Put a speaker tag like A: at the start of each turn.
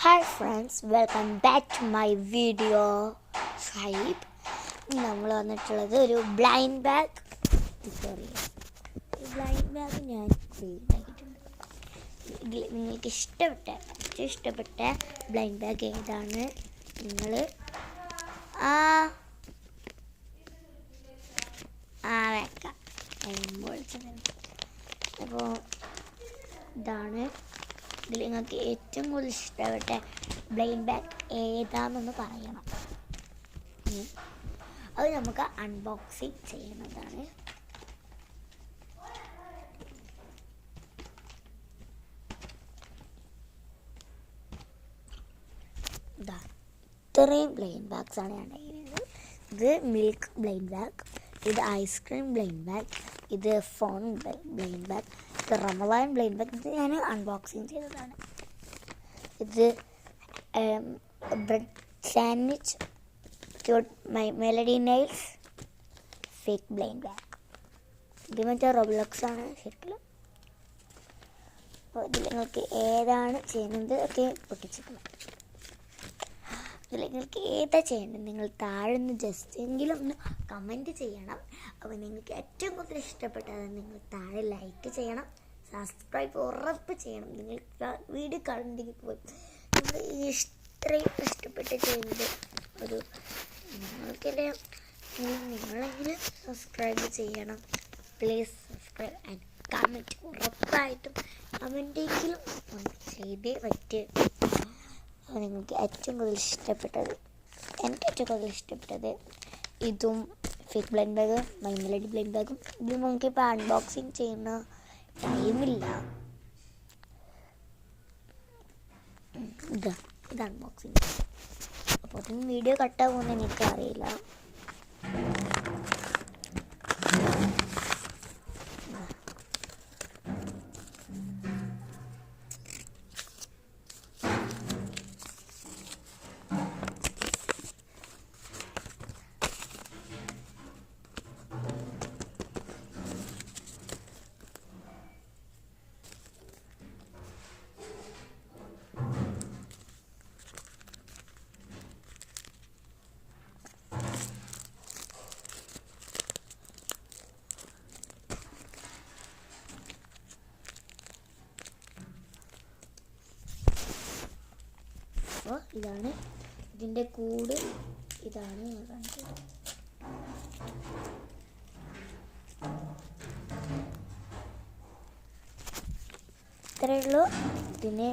A: Hi friends, welcome back to my video. Sahib, നമ്മൾ വന്നിട്ടുള്ളത് ഒരു ബ്ലൈൻഡ് ബാഗ് ട്യൂട്ടോറിയൽ. ഈ ബ്ലൈൻഡ് ബാഗ് ഞാൻ ക്രിയേറ്റ് ആക്കിയിട്ടുണ്ട്. ഇതിൽ നിങ്ങൾക്ക് ഏറ്റവും ഇഷ്ടപ്പെട്ട ബ്ലൈൻഡ് ബാഗ് ഏതാണ് നിങ്ങൾ വെക്കാം. അപ്പോൾ ഇതാണ് ഇതിൽ നിങ്ങൾക്ക് ഏറ്റവും കൂടുതൽ ഇഷ്ടപ്പെട്ട ബ്ലൈൻഡ് ബാഗ് ഏതാണെന്ന് പറയണം. അത് നമുക്ക് അൺബോക്സിങ് ചെയ്യുന്നതാണ്. ഇത്രയും ബ്ലൈൻഡ് ബാഗ്സ് ആണ് ഞാൻ ചെയ്യുന്നത്. ഇത് മിൽക്ക് ബ്ലൈൻഡ് ബാഗ്, ഇത് ഐസ്ക്രീം ബ്ലൈൻഡ് ബാഗ്, ഇത് ഫോൺ ബ്ലൈൻഡ് ബാഗ്, ഇത് റമദാൻ ബ്ലൈൻഡ് ബാഗ്. ഇത് ഞാൻ അൺബോക്സിങ് ചെയ്തതാണ്. ഇത് bread sandwich, melody nails, fake blind bag. ഇത് മറ്റേ റോബ്ലോക്സ് ആണ് ശരിക്കും. അപ്പോൾ ഇതിൽ നിങ്ങൾക്ക് ഏതാണ് ചെയ്യുന്നത് ഒക്കെ പൊട്ടിച്ചിട്ടുണ്ട്. ഇതിൽ നിങ്ങൾക്ക് ഏതാ ചെയ്യേണ്ടത് നിങ്ങൾ താഴെ നിന്ന് ജസ്റ്റ് എങ്കിലും ഒന്ന് കമൻറ്റ് ചെയ്യണം. അപ്പോൾ നിങ്ങൾക്ക് ഏറ്റവും കൂടുതൽ ഇഷ്ടപ്പെട്ടത് നിങ്ങൾ താഴെ ലൈക്ക് ചെയ്യണം, സബ്സ്ക്രൈബ് ഉറപ്പ് ചെയ്യണം. നിങ്ങൾ വീഡിയോ കണ്ടെങ്കിൽ പോയി നിങ്ങൾ ഇത്രയും ഇഷ്ടപ്പെട്ട് ചെയ്യുന്നത് ഒരു നിങ്ങൾക്കെല്ലാം നിങ്ങളെങ്കിലും സബ്സ്ക്രൈബ് ചെയ്യണം. Please subscribe and comment. ഉറപ്പായിട്ടും കമൻറ്റെങ്കിലും ഒന്ന് ചെയ്തേ പറ്റും. നിങ്ങൾക്ക് ഏറ്റവും കൂടുതൽ ഇഷ്ടപ്പെട്ടത്, എനിക്ക് ഏറ്റവും കൂടുതൽ ഇഷ്ടപ്പെട്ടത് ഇതും ഫേക്ക് ബ്ലൈൻഡ് ബാഗും മെലഡി ബ്ലൈൻഡ് ബാഗും. ഇത് നമുക്കിപ്പോൾ അൺബോക്സിങ് ചെയ്യുന്ന ടൈമില്ല. ഇത് അൺബോക്സിങ്. അപ്പോൾ അതിന് വീഡിയോ കട്ടാകുമെന്ന് എനിക്കറിയില്ല. അപ്പോൾ ഇതാണ് ഇതിൻ്റെ കൂട്. ഇതാണ് ഞാൻ കാണിച്ചത്. ഇത്രയേ ഉള്ളൂ. ഇതിന്